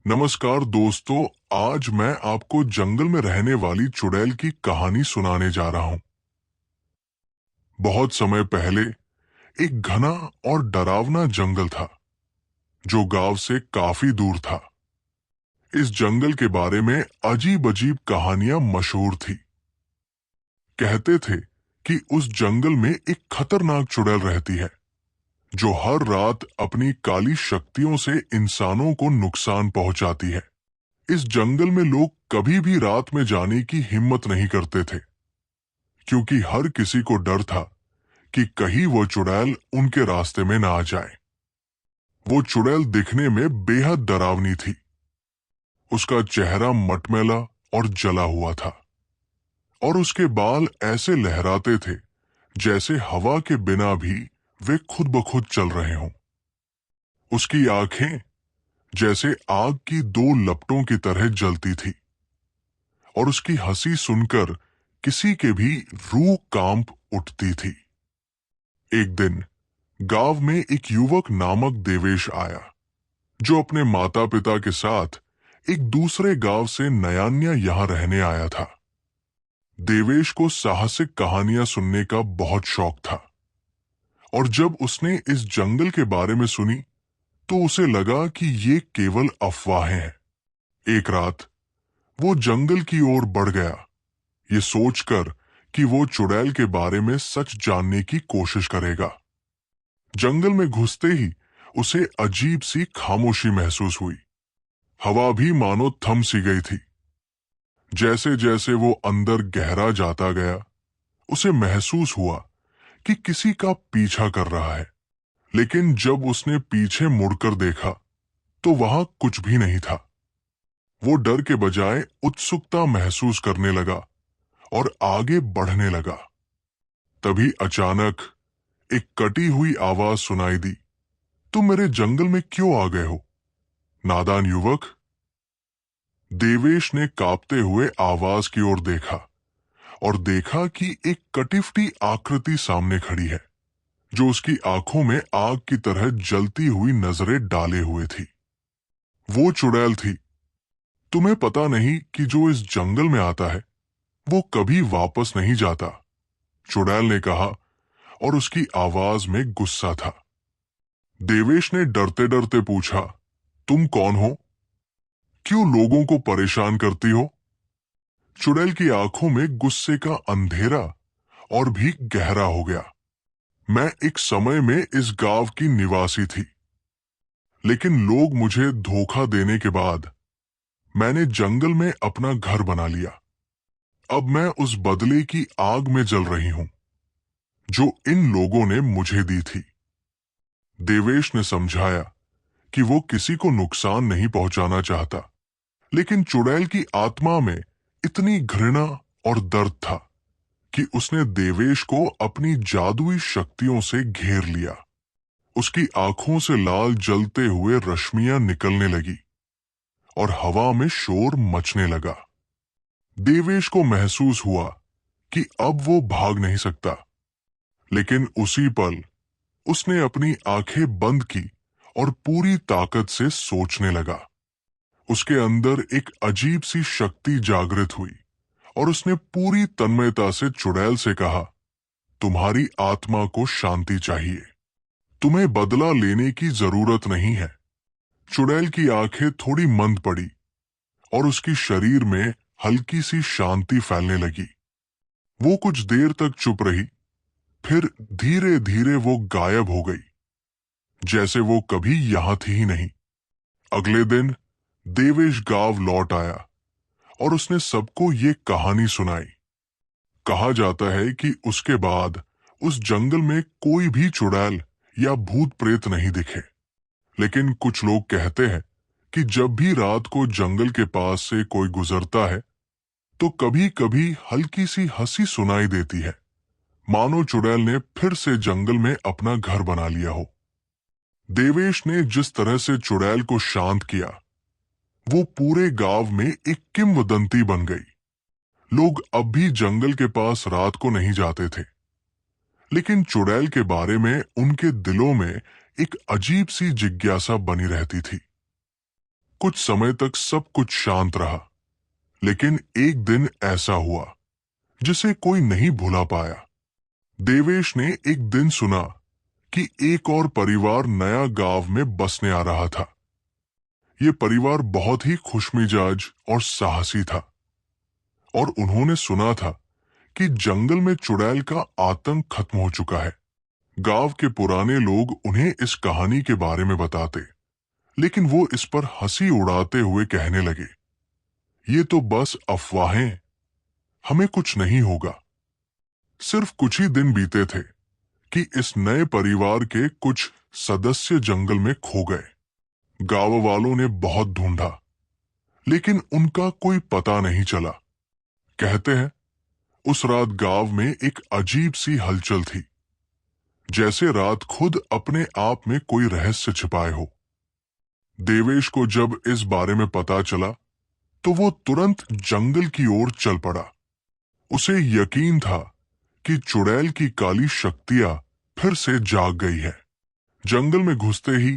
नमस्कार दोस्तों। आज मैं आपको जंगल में रहने वाली चुड़ैल की कहानी सुनाने जा रहा हूं। बहुत समय पहले एक घना और डरावना जंगल था जो गांव से काफी दूर था। इस जंगल के बारे में अजीब अजीब कहानियां मशहूर थी। कहते थे कि उस जंगल में एक खतरनाक चुड़ैल रहती है जो हर रात अपनी काली शक्तियों से इंसानों को नुकसान पहुंचाती है। इस जंगल में लोग कभी भी रात में जाने की हिम्मत नहीं करते थे, क्योंकि हर किसी को डर था कि कहीं वो चुड़ैल उनके रास्ते में ना आ जाए। वो चुड़ैल दिखने में बेहद डरावनी थी। उसका चेहरा मटमैला और जला हुआ था और उसके बाल ऐसे लहराते थे जैसे हवा के बिना भी वे खुद ब खुद चल रहे हों। उसकी आंखें जैसे आग की दो लपटों की तरह जलती थी और उसकी हंसी सुनकर किसी के भी रूह कांप उठती थी। एक दिन गांव में एक युवक नामक देवेश आया जो अपने माता पिता के साथ एक दूसरे गांव से नयान्या यहां रहने आया था। देवेश को साहसिक कहानियां सुनने का बहुत शौक था और जब उसने इस जंगल के बारे में सुनी तो उसे लगा कि ये केवल अफवाहें हैं। एक रात वो जंगल की ओर बढ़ गया, ये सोचकर कि वो चुड़ैल के बारे में सच जानने की कोशिश करेगा। जंगल में घुसते ही उसे अजीब सी खामोशी महसूस हुई। हवा भी मानो थम सी गई थी। जैसे जैसे वो अंदर गहरा जाता गया, उसे महसूस हुआ कि किसी का पीछा कर रहा है। लेकिन जब उसने पीछे मुड़कर देखा तो वहां कुछ भी नहीं था। वो डर के बजाय उत्सुकता महसूस करने लगा और आगे बढ़ने लगा। तभी अचानक एक कटी हुई आवाज सुनाई दी। तुम मेरे जंगल में क्यों आ गए हो, नादान युवक? देवेश ने कांपते हुए आवाज की ओर देखा और देखा कि एक कटिफ्टी आकृति सामने खड़ी है जो उसकी आंखों में आग की तरह जलती हुई नजरें डाले हुए थी। वो चुड़ैल थी। तुम्हें पता नहीं कि जो इस जंगल में आता है वो कभी वापस नहीं जाता, चुड़ैल ने कहा और उसकी आवाज में गुस्सा था। देवेश ने डरते डरते पूछा, तुम कौन हो? क्यों लोगों को परेशान करती हो? चुड़ैल की आंखों में गुस्से का अंधेरा और भी गहरा हो गया। मैं एक समय में इस गांव की निवासी थी, लेकिन लोग मुझे धोखा देने के बाद मैंने जंगल में अपना घर बना लिया। अब मैं उस बदले की आग में जल रही हूं जो इन लोगों ने मुझे दी थी। देवेश ने समझाया कि वो किसी को नुकसान नहीं पहुंचाना चाहता, लेकिन चुड़ैल की आत्मा में इतनी घृणा और दर्द था कि उसने देवेश को अपनी जादुई शक्तियों से घेर लिया। उसकी आंखों से लाल जलते हुए रश्मियां निकलने लगी और हवा में शोर मचने लगा। देवेश को महसूस हुआ कि अब वो भाग नहीं सकता, लेकिन उसी पल उसने अपनी आंखें बंद की और पूरी ताकत से सोचने लगा। उसके अंदर एक अजीब सी शक्ति जागृत हुई और उसने पूरी तन्मयता से चुड़ैल से कहा, तुम्हारी आत्मा को शांति चाहिए, तुम्हें बदला लेने की जरूरत नहीं है। चुड़ैल की आंखें थोड़ी मंद पड़ी और उसकी शरीर में हल्की सी शांति फैलने लगी। वो कुछ देर तक चुप रही, फिर धीरे धीरे वो गायब हो गई, जैसे वो कभी यहां थी ही नहीं। अगले दिन देवेश गांव लौट आया और उसने सबको ये कहानी सुनाई। कहा जाता है कि उसके बाद उस जंगल में कोई भी चुड़ैल या भूत प्रेत नहीं दिखे, लेकिन कुछ लोग कहते हैं कि जब भी रात को जंगल के पास से कोई गुजरता है तो कभी कभी हल्की सी हंसी सुनाई देती है, मानो चुड़ैल ने फिर से जंगल में अपना घर बना लिया हो। देवेश ने जिस तरह से चुड़ैल को शांत किया, वो पूरे गांव में एक किंवदंती बन गई। लोग अब भी जंगल के पास रात को नहीं जाते थे, लेकिन चुड़ैल के बारे में उनके दिलों में एक अजीब सी जिज्ञासा बनी रहती थी। कुछ समय तक सब कुछ शांत रहा, लेकिन एक दिन ऐसा हुआ जिसे कोई नहीं भुला पाया। देवेश ने एक दिन सुना कि एक और परिवार नया गांव में बसने आ रहा था। ये परिवार बहुत ही खुशमिजाज और साहसी था और उन्होंने सुना था कि जंगल में चुड़ैल का आतंक खत्म हो चुका है। गांव के पुराने लोग उन्हें इस कहानी के बारे में बताते, लेकिन वो इस पर हंसी उड़ाते हुए कहने लगे, ये तो बस अफवाहें, हमें कुछ नहीं होगा। सिर्फ कुछ ही दिन बीते थे कि इस नए परिवार के कुछ सदस्य जंगल में खो गए। गांव वालों ने बहुत ढूंढा, लेकिन उनका कोई पता नहीं चला। कहते हैं उस रात गांव में एक अजीब सी हलचल थी, जैसे रात खुद अपने आप में कोई रहस्य छिपाए हो। देवेश को जब इस बारे में पता चला तो वो तुरंत जंगल की ओर चल पड़ा। उसे यकीन था कि चुड़ैल की काली शक्तियां फिर से जाग गई है। जंगल में घुसते ही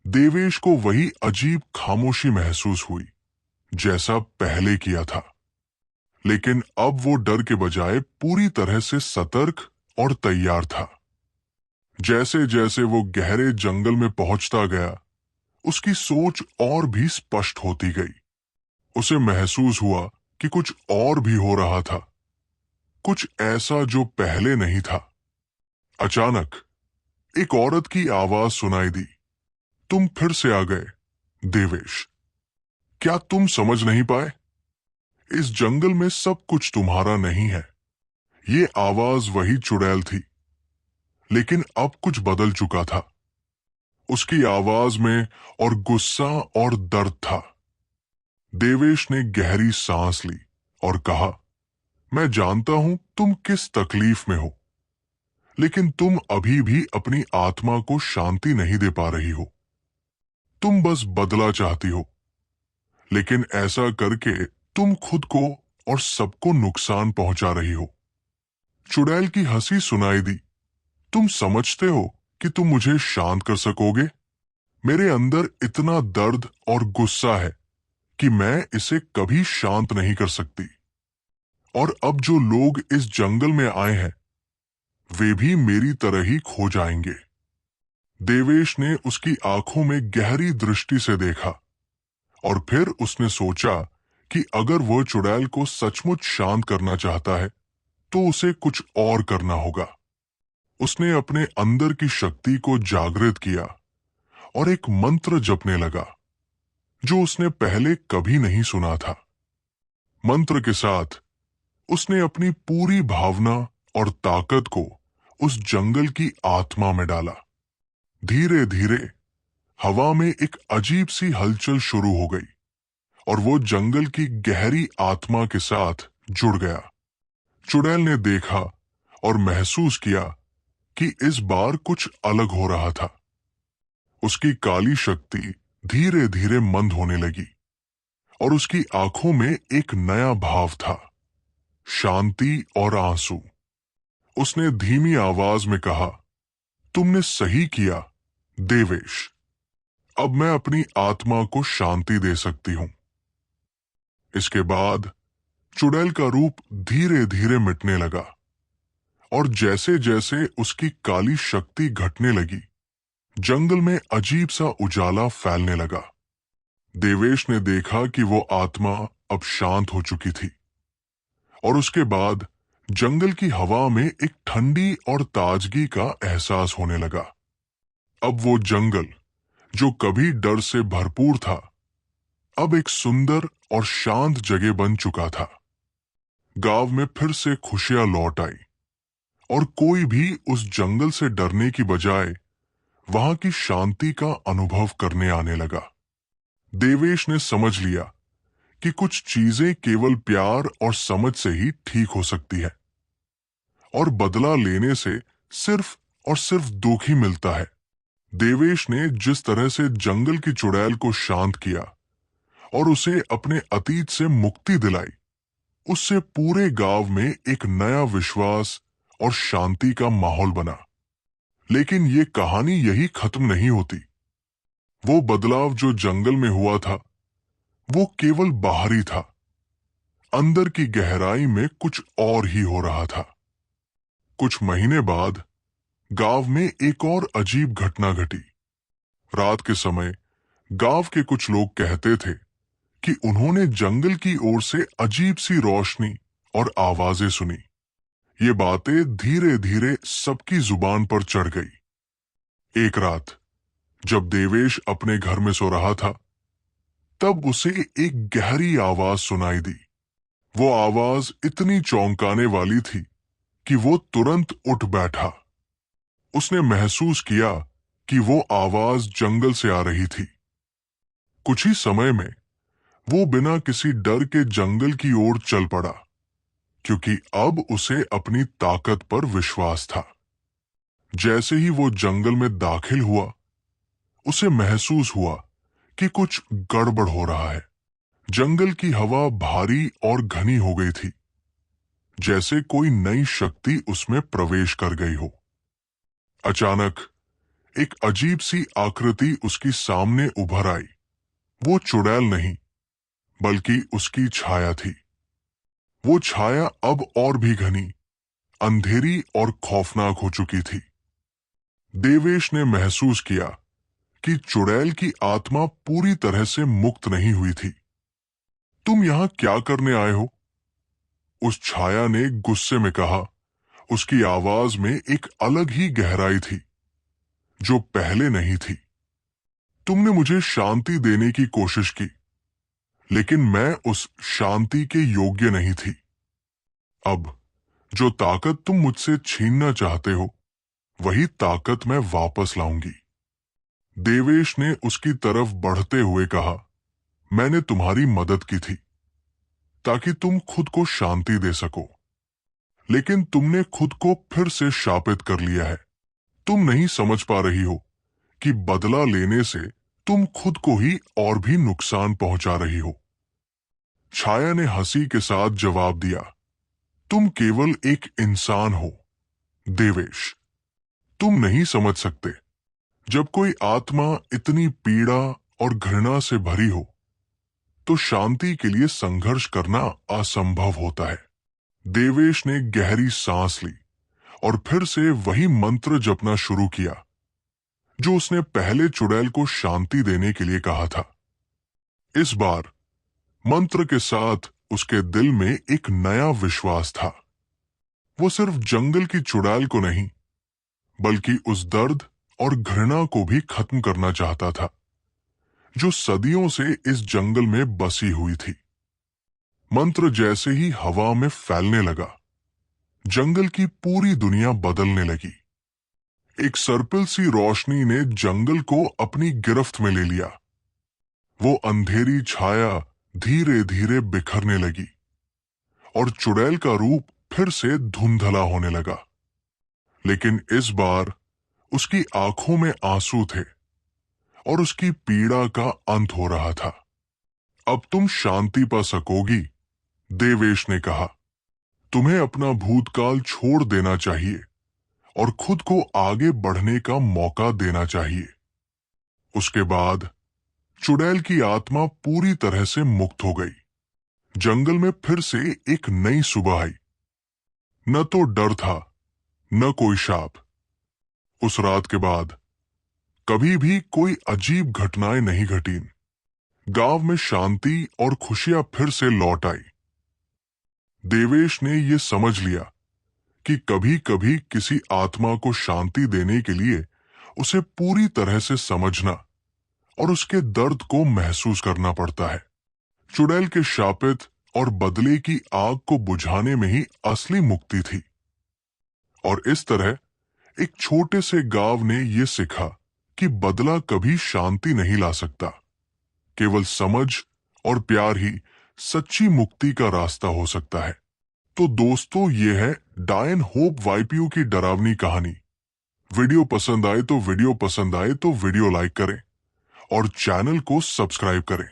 देवेश को वही अजीब खामोशी महसूस हुई जैसा पहले किया था, लेकिन अब वो डर के बजाय पूरी तरह से सतर्क और तैयार था। जैसे जैसे वो गहरे जंगल में पहुंचता गया, उसकी सोच और भी स्पष्ट होती गई। उसे महसूस हुआ कि कुछ और भी हो रहा था, कुछ ऐसा जो पहले नहीं था। अचानक एक औरत की आवाज सुनाई दी, तुम फिर से आ गए देवेश, क्या तुम समझ नहीं पाए? इस जंगल में सब कुछ तुम्हारा नहीं है। ये आवाज वही चुड़ैल थी, लेकिन अब कुछ बदल चुका था। उसकी आवाज में और गुस्सा और दर्द था। देवेश ने गहरी सांस ली और कहा, मैं जानता हूं तुम किस तकलीफ में हो, लेकिन तुम अभी भी अपनी आत्मा को शांति नहीं दे पा रही हो। तुम बस बदला चाहती हो, लेकिन ऐसा करके तुम खुद को और सबको नुकसान पहुंचा रही हो। चुड़ैल की हंसी सुनाई दी, तुम समझते हो कि तुम मुझे शांत कर सकोगे? मेरे अंदर इतना दर्द और गुस्सा है कि मैं इसे कभी शांत नहीं कर सकती। और अब जो लोग इस जंगल में आए हैं, वे भी मेरी तरह ही खो जाएंगे। देवेश ने उसकी आंखों में गहरी दृष्टि से देखा और फिर उसने सोचा कि अगर वह चुड़ैल को सचमुच शांत करना चाहता है तो उसे कुछ और करना होगा। उसने अपने अंदर की शक्ति को जागृत किया और एक मंत्र जपने लगा जो उसने पहले कभी नहीं सुना था। मंत्र के साथ उसने अपनी पूरी भावना और ताकत को उस जंगल की आत्मा में डाला। धीरे धीरे हवा में एक अजीब सी हलचल शुरू हो गई और वो जंगल की गहरी आत्मा के साथ जुड़ गया। चुड़ैल ने देखा और महसूस किया कि इस बार कुछ अलग हो रहा था। उसकी काली शक्ति धीरे धीरे मंद होने लगी और उसकी आंखों में एक नया भाव था, शांति और आंसू। उसने धीमी आवाज में कहा, तुमने सही किया देवेश, अब मैं अपनी आत्मा को शांति दे सकती हूं। इसके बाद चुड़ैल का रूप धीरे धीरे मिटने लगा और जैसे जैसे उसकी काली शक्ति घटने लगी, जंगल में अजीब सा उजाला फैलने लगा। देवेश ने देखा कि वो आत्मा अब शांत हो चुकी थी और उसके बाद जंगल की हवा में एक ठंडी और ताजगी का एहसास होने लगा। अब वो जंगल जो कभी डर से भरपूर था, अब एक सुंदर और शांत जगह बन चुका था। गांव में फिर से खुशियां लौट आई और कोई भी उस जंगल से डरने की बजाय वहां की शांति का अनुभव करने आने लगा। देवेश ने समझ लिया कि कुछ चीजें केवल प्यार और समझ से ही ठीक हो सकती है और बदला लेने से सिर्फ और सिर्फ दुख ही मिलता है। देवेश ने जिस तरह से जंगल की चुड़ैल को शांत किया और उसे अपने अतीत से मुक्ति दिलाई, उससे पूरे गांव में एक नया विश्वास और शांति का माहौल बना। लेकिन ये कहानी यही खत्म नहीं होती। वो बदलाव जो जंगल में हुआ था, वो केवल बाहरी था, अंदर की गहराई में कुछ और ही हो रहा था। कुछ महीने बाद गांव में एक और अजीब घटना घटी। रात के समय गांव के कुछ लोग कहते थे कि उन्होंने जंगल की ओर से अजीब सी रोशनी और आवाजें सुनी। ये बातें धीरे धीरे सबकी जुबान पर चढ़ गई। एक रात जब देवेश अपने घर में सो रहा था, तब उसे एक गहरी आवाज सुनाई दी। वो आवाज इतनी चौंकाने वाली थी कि वो तुरंत उठ बैठा। उसने महसूस किया कि वो आवाज जंगल से आ रही थी। कुछ ही समय में वो बिना किसी डर के जंगल की ओर चल पड़ा, क्योंकि अब उसे अपनी ताकत पर विश्वास था। जैसे ही वो जंगल में दाखिल हुआ, उसे महसूस हुआ कि कुछ गड़बड़ हो रहा है। जंगल की हवा भारी और घनी हो गई थी, जैसे कोई नई शक्ति उसमें प्रवेश कर गई हो। अचानक एक अजीब सी आकृति उसकी सामने उभर आई। वो चुड़ैल नहीं, बल्कि उसकी छाया थी। वो छाया अब और भी घनी, अंधेरी और खौफनाक हो चुकी थी। देवेश ने महसूस किया कि चुड़ैल की आत्मा पूरी तरह से मुक्त नहीं हुई थी। तुम यहां क्या करने आए हो? उस छाया ने गुस्से में कहा। उसकी आवाज में एक अलग ही गहराई थी, जो पहले नहीं थी। तुमने मुझे शांति देने की कोशिश की, लेकिन मैं उस शांति के योग्य नहीं थी। अब जो ताकत तुम मुझसे छीनना चाहते हो, वही ताकत मैं वापस लाऊंगी। देवेश ने उसकी तरफ बढ़ते हुए कहा, मैंने तुम्हारी मदद की थी ताकि तुम खुद को शांति दे सको, लेकिन तुमने खुद को फिर से शापित कर लिया है। तुम नहीं समझ पा रही हो कि बदला लेने से तुम खुद को ही और भी नुकसान पहुंचा रही हो। छाया ने हंसी के साथ जवाब दिया, तुम केवल एक इंसान हो देवेश। तुम नहीं समझ सकते, जब कोई आत्मा इतनी पीड़ा और घृणा से भरी हो, तो शांति के लिए संघर्ष करना असंभव होता है। देवेश ने गहरी सांस ली और फिर से वही मंत्र जपना शुरू किया, जो उसने पहले चुड़ैल को शांति देने के लिए कहा था। इस बार मंत्र के साथ उसके दिल में एक नया विश्वास था। वो सिर्फ जंगल की चुड़ैल को नहीं, बल्कि उस दर्द और घृणा को भी खत्म करना चाहता था, जो सदियों से इस जंगल में बसी हुई थी। मंत्र जैसे ही हवा में फैलने लगा, जंगल की पूरी दुनिया बदलने लगी। एक सर्पिल सी रोशनी ने जंगल को अपनी गिरफ्त में ले लिया। वो अंधेरी छाया धीरे धीरे बिखरने लगी और चुड़ैल का रूप फिर से धुंधला होने लगा। लेकिन इस बार उसकी आंखों में आंसू थे और उसकी पीड़ा का अंत हो रहा था। अब तुम शांति पा सकोगी, देवेश ने कहा। तुम्हें अपना भूतकाल छोड़ देना चाहिए और खुद को आगे बढ़ने का मौका देना चाहिए। उसके बाद चुड़ैल की आत्मा पूरी तरह से मुक्त हो गई। जंगल में फिर से एक नई सुबह आई। न तो डर था, न कोई शाप। उस रात के बाद कभी भी कोई अजीब घटनाएं नहीं घटीं। गांव में शांति और खुशियां फिर से लौट आई। देवेश ने यह समझ लिया कि कभी कभी किसी आत्मा को शांति देने के लिए उसे पूरी तरह से समझना और उसके दर्द को महसूस करना पड़ता है। चुड़ैल के शापित और बदले की आग को बुझाने में ही असली मुक्ति थी। और इस तरह एक छोटे से गांव ने यह सीखा कि बदला कभी शांति नहीं ला सकता। केवल समझ और प्यार ही सच्ची मुक्ति का रास्ता हो सकता है। तो दोस्तों, ये है डायन होप वाइपियो की डरावनी कहानी। वीडियो पसंद आए तो वीडियो लाइक करें और चैनल को सब्सक्राइब करें।